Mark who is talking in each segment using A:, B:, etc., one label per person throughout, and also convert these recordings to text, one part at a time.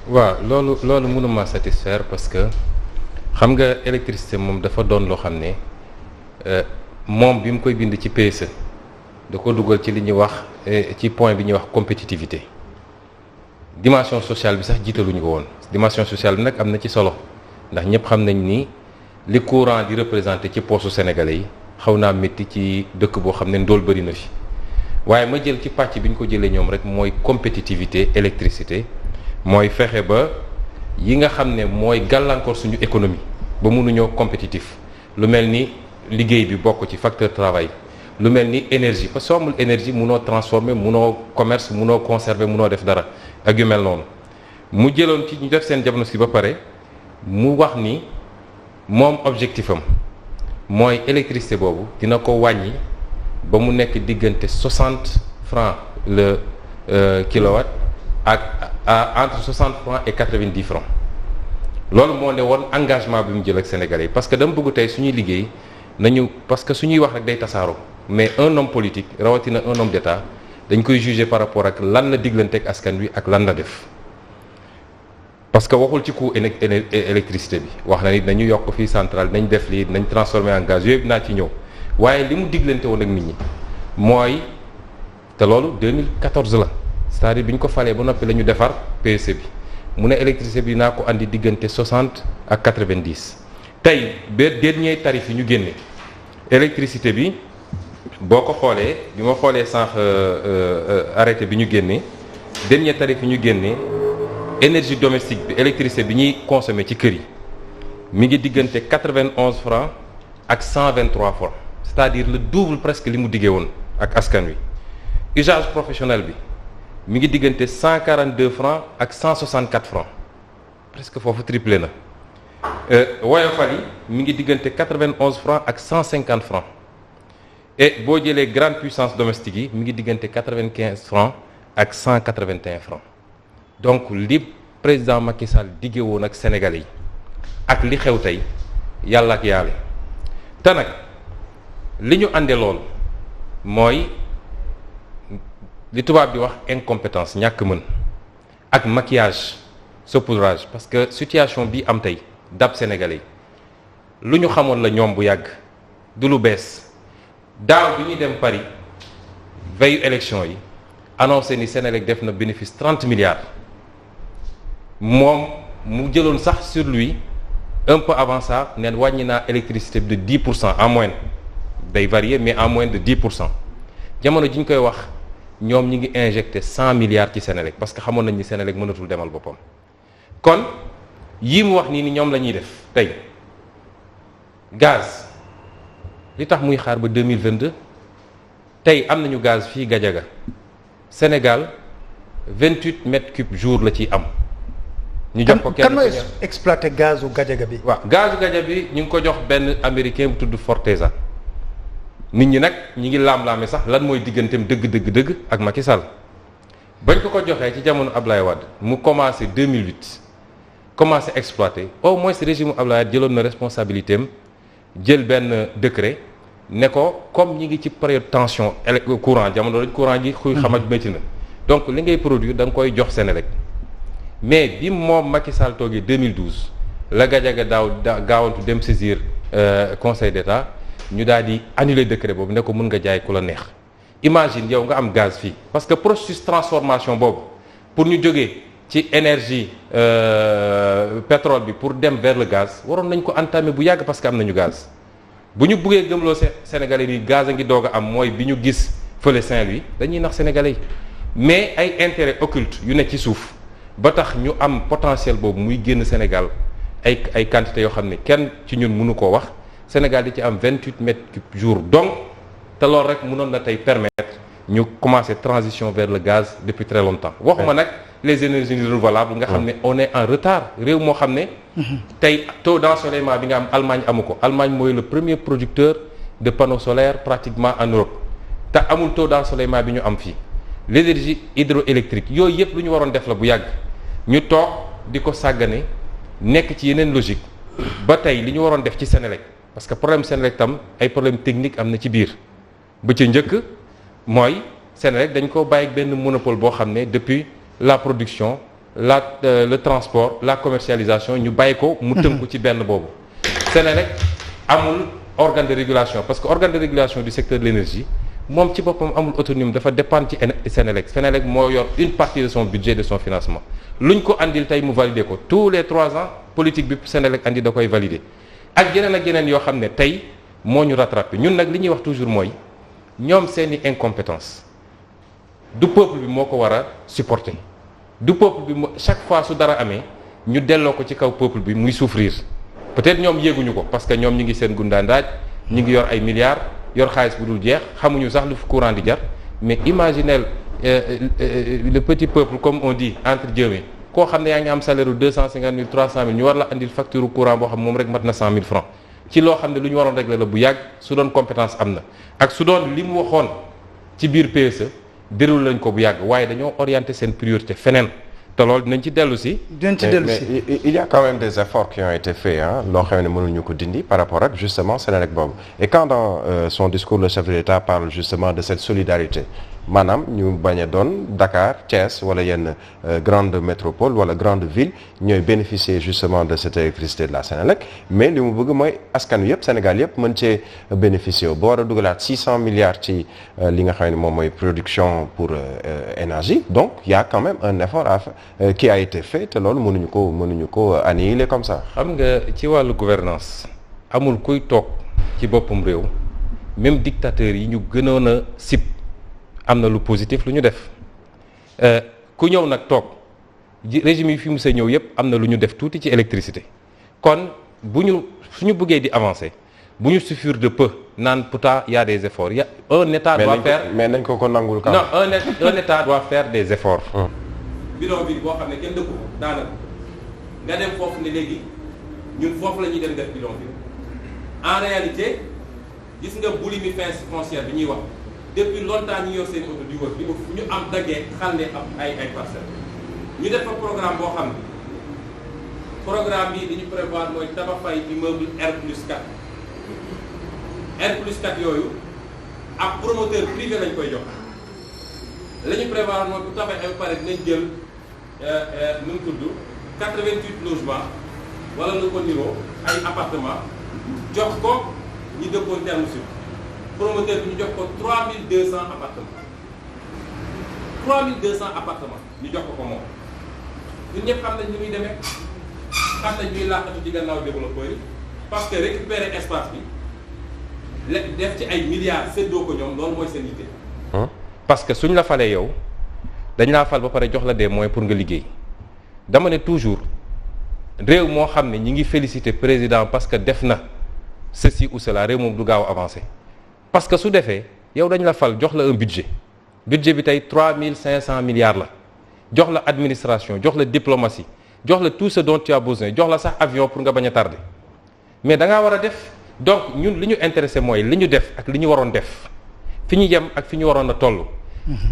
A: waaw loolu mënuma satisfaire parce que xam nga électricité moom dafa doon loo xam ne moom bi mu koy bind ci PSE da ko dugal ci li ñuy wax ci point bi ñuy wax compétitivité dimension sociale bi sax jiitaluñu ko woon dimension sociale bi nag am na ci solo ndax ñëpp xam nañ ni li courant di représenté ci poosu sénégalais yi xaw naa métti ci dëkk boo xam ne ndóol bëri na fi waaye ma jël ci pàcc bi ñu ko jëlee ñoom rek mooy compétitivité électricité mooy fexe ba yi nga xam ne mooy gàllankoor suñu économie ba mënuñoo compétitif lu mel ni liggéey bi bokk ci facteur travail lu mel ni énergie parce que soo amul énergie munoo transformer munoo commerce munoo conserver munoo def dara ak yu mel noonu mu jëloon ci ñu def seen diagnostic ba pare mu wax ni moom objectif am mooy électricité boobu dina ko wàññi ba mu nekk diggante 60 francs le kilowatt ak entre 60 francs et 90 francs loolu moo ne woon engagement bi mu jël ak Sénégalais yi parce que dama bëgg tey suñuy liggéey nañu parce que suñuy wax rek day tasaaroo mais un homme politique rawatina un homme d'État dañ koy juger par rapport ak lan la diglante ak askan wi ak lan la def parce que waxul ci coût électricité bi wax na ni nañu yokk fii centrale nañ def lii nañ transformer en gaz yooyu naa ci ñëw waaye li mu diglante woon ak nit ñi mooy te loolu 2014 la c'est-à-dire bi ñu ko falee ba noppi la ñu defar PSE bi mu ne électricité bi naa ko andi diggante 60 ak 90 tey ba dernier tarif yi ñu génne électricité bi boo ko xoolee bi ma xoolee sànq arrêté bi ñu génne dernier tarif yi ñu génne énergie domestique bi électricité bi ñuy consommer ci kër yi mi ngi diggante 91 francs ak 123 francs c'est-à-dire le double presque li mu diggee woon ak askan wi usage professionnel bi mi ngi diggante 142 francs ak 164 francs presque foofu triplé na woyofal yi mi ngi diggante 91 francs ak 150 francs et boo jëlee grande puissance domestique yi mi ngi diggante 95 francs ak 181 francs donc li président Macky Sall diggee woon ak Sénégalais yi ak li xew tey yàlla ak yàlla te nag li ñu àndee loolu mooy li tubaab di wax incompétence ñàkk mën ak maquillage saupoudrage parce que situation bi am tey dab Sénégalais yi lu ñu xamoon la ñoom bu yàgg du lu bees daaw bi ñuy dem Paris veille élection yi annoncé ni Sénélec def na bénéfice 30 milliards moom mu jëloon sax sur lui un peu avant ça ne wàññi naa électricité bi de 10% en moyenne day varier mais en moyenne de 10% jamono ji ñu koy wax ñoom ñi ngi injecté 100 milliards ci Sénélec parce que xamoon nañ ni Sénélec mënatul demal boppam kon yii mu wax nii ni ñoom la ñuy def tey gaz li tax muy xaar ba 2022 tey am nañu gaz fii Gadiaga Sénégal 28 mètres cubes jour la ciy am. ñu jox ko kenn
B: kan mooy exploité gazu Gadiaga bi.
A: waaw gazu Gadiaga bi ñu ngi ko jox benn américain bu tudd Forteza nit ñi nag ñi ngi laam-laame sax lan mooy digganteem dëgg ak Macky Sall bañ ko joxee ci jamono Ablaye Wade mu commencé 2008 commencé exploité au moins régime Ablaye Wade jëloon na responsabilité am jël benn décret ne ko comme ñi ngi ci période tension courant jamono dañ courant ji xuy xamaj métti na donc li ngay produire da nga koy jox Sénélec mais bi moom Macky Sall toogee 2012 la Gadiaga gaawantu dem saisir conseil d'État ñu daal di annuler décret boobu ne ko mën nga jaay ku la neex imagine yow nga am gaz fii parce que processus transformation boobu pour ñu jógee ci énergie pétrole bi pour dem vers le gaz waroon nañ ko entamer bu yàgg parce que am nañu gaz bu ñu buggee gëmloo Sénégalais yi gaz a ngi doog a am mooy bi ñu gis fële Saint-Louis dañuy nax Sénégalais yi mais ay intérêt occulte yu ne ci suuf ba tax ñu am potentiel boobu muy génn Sénégal ay quantité yoo xam ne kenn ci ñun mënu koo wax Sénégal di ci am 28 mètres cubes jour donc te loolu rek mënoon na tey permettre ñu commencer transition vers le gaz depuis très longtemps waxuma nag les énergies renouvelables nga xam ne on est en retard réew moo xam ne tey taux d'ensoleillement bi nga am Allemagne amu ko Allemagne mooy le premier producteur de panneaux solaires pratiquement en Europe te amul taux d'ensoleillement bi ñu am fii l'énergie hydroélectrique yooyu yëpp lu ñu waroon def la bu yàgg ñu toog di ko sàggane nekk ci yeneen logique ba tey li ñu waroon def ci Sénélec parce que problème Sénélec tam ay problème technique am na ci biir ba ca njëkk mooy Sénélec dañ ko bàyyi benn monopole boo xam ne depuis la production le transport la commercialisation ñu bàyyi ko mu tënku ci benn boobu Senelec amul organe de régulation parce que organe de régulation du secteur de l'énergie moom ci boppam amul autonomie dafa dépendre ci Senelec moo yor une partie de son budget de son financement luñ ko andil tey mu valider ko tous les 3 ans politique bi Senelec andi da koy valider ak yeneen yoo xam ne tey moo ñu rattrapé ñun nag li ñuy wax toujours mooy ñoom seeni incompétence du peuple bi moo ko war a supporter du peuple bi chaque fois su dara amee ñu delloo ko ci kaw peuple bi muy souffrir peut-être ñoom yéeguñu ko parce que ñoom ñi ngi seen gundaandaaj ñi ngi yor ay milliards yor xaalis bu dul jeex xamuñu sax lu fi courant di jar mais imaginez le petit peuple comme on dit entre guillemets koo xam ne yaa ngi am salaire u 250 000 300 000 ñu war la andil facture courant boo xam moom rek mat na 100 000 francs ci loo xam ne lu ñu waroon régler la bu yàgg su doon compétence am na ak su doon li mu waxoon ci biir PSE déroulé lañ ko bu yàgg waaye dañoo orienté seen priorité feneen te loolu dinañ ci dellu si.
C: mais il y a quand même des efforts qui ont été faits loo xam ne mënuñu ko dindi par rapport ak justement Senelec boobu et quand dans son discours le chef de l'État parle justement de cette solidarité maanaam ñu bañ a doon Dakar Thiès wala yenn grande métropole wala grande ville ñooy bénéficier justement de cette électricité de la Senelec mais li mu bëgg mooy askan wi yëpp Sénégal yëpp mën cee bénéficier boo war a dugalaat 600 milliards ci li nga xam ne moom mooy production pour énergie donc il y a quand même un effort à faire qui a été fait te loolu mënuñu ko annihiler comme ça.
A: xam nga ci wàllu gouvernance amul kuy toog ci boppam réew même dictateurs yi ñu gënoon a sib am na lu positif lu ñu def ku ñëw nag toog régime yi fi mu sa ñëw yépp am na lu ñu def tuuti ci électricité kon suñu bëggee di avancer bu ñu suffire de peu naan pourtant y a des efforts y a un état doit faire
C: mais nañ ko nangul quand
A: non un état doit faire des efforts bidon bi boo xam ne kenn dëkku daanaka nga dem foofu ne léegi ñun foofu la ñuy dem def bidon bi en réalité gis nga boulimie foncière bi ñuy wax depuis longtemps ñu yor seen oto di wër di fu ñu am daggee xàlle am ay parcelles ñu def fa programme boo xam ne programme bi li ñu prévoir mooy tabax ay immeuble R+4 R+4 yooyu ak promoteur privé lañ koy jox la ñu prévoir mooy bu tabax ay pare dinañ jël nu mu tudd 88 logements wala lu ko niroo ay appartement jox ko ñi dëkkoon terme sud promoteur bi ñu jox ko 3200 appartements 3200 appartements ñu jox ko moom ñun ñëpp xam nañ ni muy demee xam nañ ñuy làqatu ci gannaaw développeurs yi parce que récupérer espace bi def ci ay milliards séddoo ko ñoom loolu mooy seen yitte. parce que suñ la falee yow dañ laa fal ba pare jox la des moyens pour nga liggéey dama ne toujours réew moo xam ne ñi ngi féliciter président parce que def na ceci ou cela réew moom du gaaw avancer. parce que su defee yow dañ la fal jox la un budget bi tey 3500 milliards la jox la administration jox la diplomatie jox la tout ce dont tu as besoin jox la sax avion pour nga bañ a tarder mais da ngaa war a def donc ñun li ñu intéressé mooy li ñu def ak li ñu waroon def fi ñu yem ak fi ñu waroon a toll.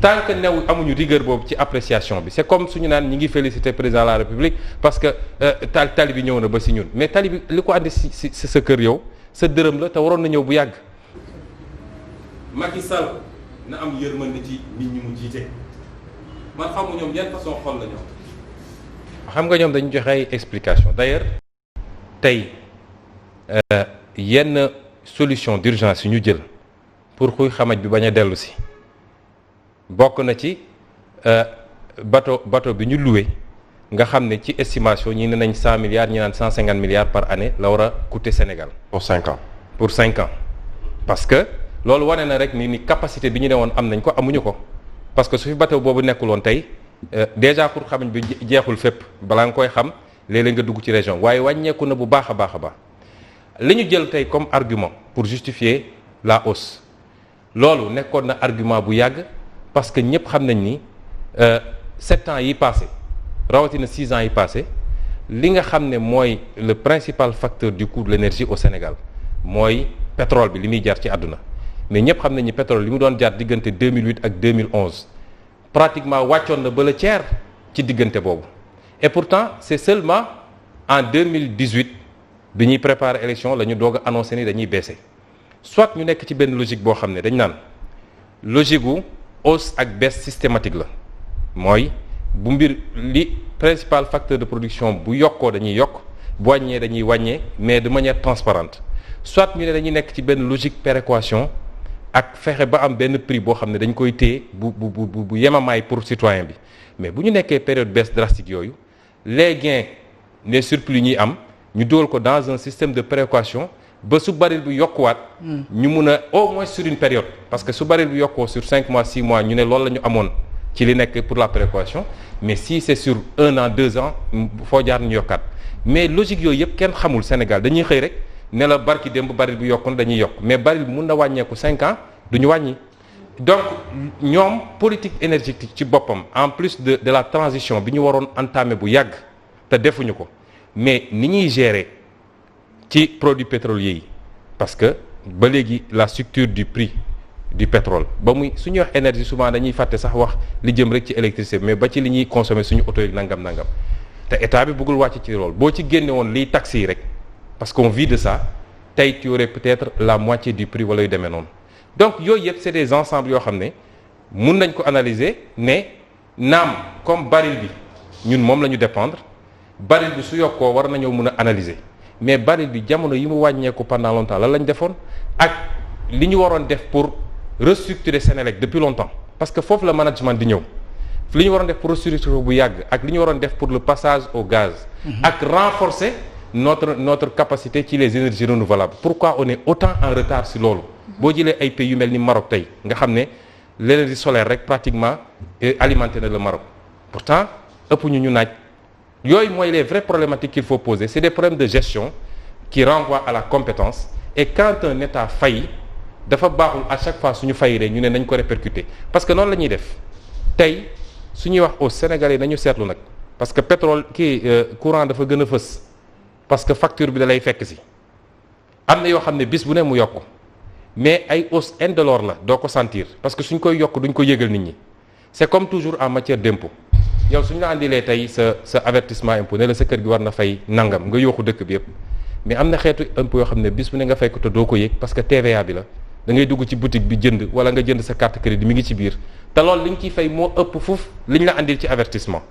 A: tant que new amuñu rigueur boobu ci appréciation bi c'est comme suñu naan ñi ngi féliciter président de la République parce que tali bi ñëw na ba si ñun mais tali bi li ko andi si sa kër yow sa dërëm la te waroon na ñëw bu yàgg. Macky Sall na am yërmande ci nit ñi mu jiite man xam nga ñoom yan façon xol la ñoom xam nga ñoom dañu joxe ay explication d'ailleurs tey yenn solution d'urgence yu ñu jël pour kuy xamaj bi bañ a dellu si bokk na ci bateau bi ñu loué nga xam ne ci estimation ñi ne nañ 100 milliards ñi naan 150 milliards par année la war a coûter Sénégal.
C: pour 5 ans.
A: pour 5 ans parce que. loolu wane na rek ni capacité bi ñu ne woon am nañ ko amuñu ko parce que su fi bateau boobu nekkul woon tey déjà pour xamañ bi jeexul fépp balaa nga koy xam léeg-léeg nga dugg ci région waaye wàññeeku na bu baax a baax a baax li ñu jël tey comme argument pour justifier la hausse loolu nekkoon na argument bu yàgg parce que ñëpp xam nañ ni 7 ans yi passé rawatina 6 ans yi passé li nga xam ne mooy le principal facteur du coût de l'énergie au Sénégal mooy pétrole bi li muy jar ci àdduna mais ñëpp xam nañ ni pétrole li mu doon jaar diggante 2008 ak 2011 pratiquement wàccoon na ba le tiers ci diggante boobu et pourtant c'est seulement en 2018 bi ñuy préparer élection la ñu doog a annoncé ni dañuy baisser soit ñu nekk ci benn logique boo xam ne dañ naan logique gu hausse ak baisse systématique la mooy bu mbir li principal facteur de production bu yokkoo dañuy yokk bu wàññee dañuy wàññee mais de manière transparente soit ñu ne dañuy nekk ci benn logique péréquation ak fexe ba am benn prix boo xam ne dañ koy téye bu yemamaay pour citoyen bi mais bu ñu nekkee période baisse drastique yooyu les gains les surplus ñuy am ñu dugal ko dans un système de péréquation ba su baril bi yokkuwaat ñu mun a au moins sur une période parce que su baril bi yokkoo sur 5 mois 6 mois ñu ne loolu la ñu amoon ci li nekk pour la péréquation mais si c'est sur 1 an 2 ans foo jaar ñu yokkaat mais logique yooyu yëpp kenn xamul Sénégal dañuy xëy rek ne la barki démb baril bi yokku na dañuy yokk mais baril bi mun na wàññeeku 5 ans du ñu wàññi donc ñoom politique énergétique ci boppam en plus de la transition bi ñu waroon entamer bu yàgg te defuñu ko mais ni ñuy gérer ci produits pétroliers yi parce que ba léegi la structure du prix du pétrole ba muy su ñuy wax énergie souvent dañuy fàtte sax wax li jëm rek ci électricité mais ba ci li ñuy consommer suñu auto yi nangam te état bi bëggul wàcc ci loolu boo ci génne woon liy taxes yi rek parce qu'on vit de ça tey tu aurais peut-être la moitié du prix wala yu demee noonu donc yooyu yëpp c'est des ensembles yoo xam ne mun nañ ko analyser ne naam comme baril bi ñun moom la ñu dépendre baril bi su yokkoo war nañoo mun a analyser mais baril bi jamono yi mu wàññeeku pendant longtemps lan lañ defoon ak li ñu waroon def pour restructurer Senelec depuis longtemps parce que foofu la management di ñëw li ñu waroon def pour restructurer bu yàgg ak li ñu waroon def pour le passage au gaz ak renforcer notre capacité ci les énergies renouvelables pourquoi on est autant en retard si loolu boo jëlee ay pays yu mel ni Maroc tey nga xam ne l'énergie solaire rek pratiquement alimenté na le Maroc pourtant ëpp ñu naaj yooyu mooy les vraies problématiques qu'il faut poser c'est des problèmes de gestion qui renvoient à la compétence et quand un État faillit dafa baaxul à chaque fois suñu fayiree ñu ne nañ ko répercuter parce que noonu la ñuy def tey su ñuy wax au Sénégalais nañu seetlu nag parce que pétrole courant dafa gën a fës parce que facture bi da lay fekk si am na yoo xam ne bis bu ne mu yokk mais ay hausse indolore la doo ko sentir parce que suñ koy yokk duñ ko yëgal nit ñi c'est comme toujours en matière d'impôt yow suñu la andilee tey sa avertissement impôt ne la sa kër gi war na fay nangam nga yooxu dëkk bi yëpp mais am na xeetu impôt yoo xam ne bis bu ne nga fay ko te doo ko yëg parce que TVA bi la da ngay dugg ci boutique bi jënd wala nga jënd sa carte crédit mi ngi ci biir te loolu li ñu ciy fay moo ëpp foofu li ñu la andil ci avertissement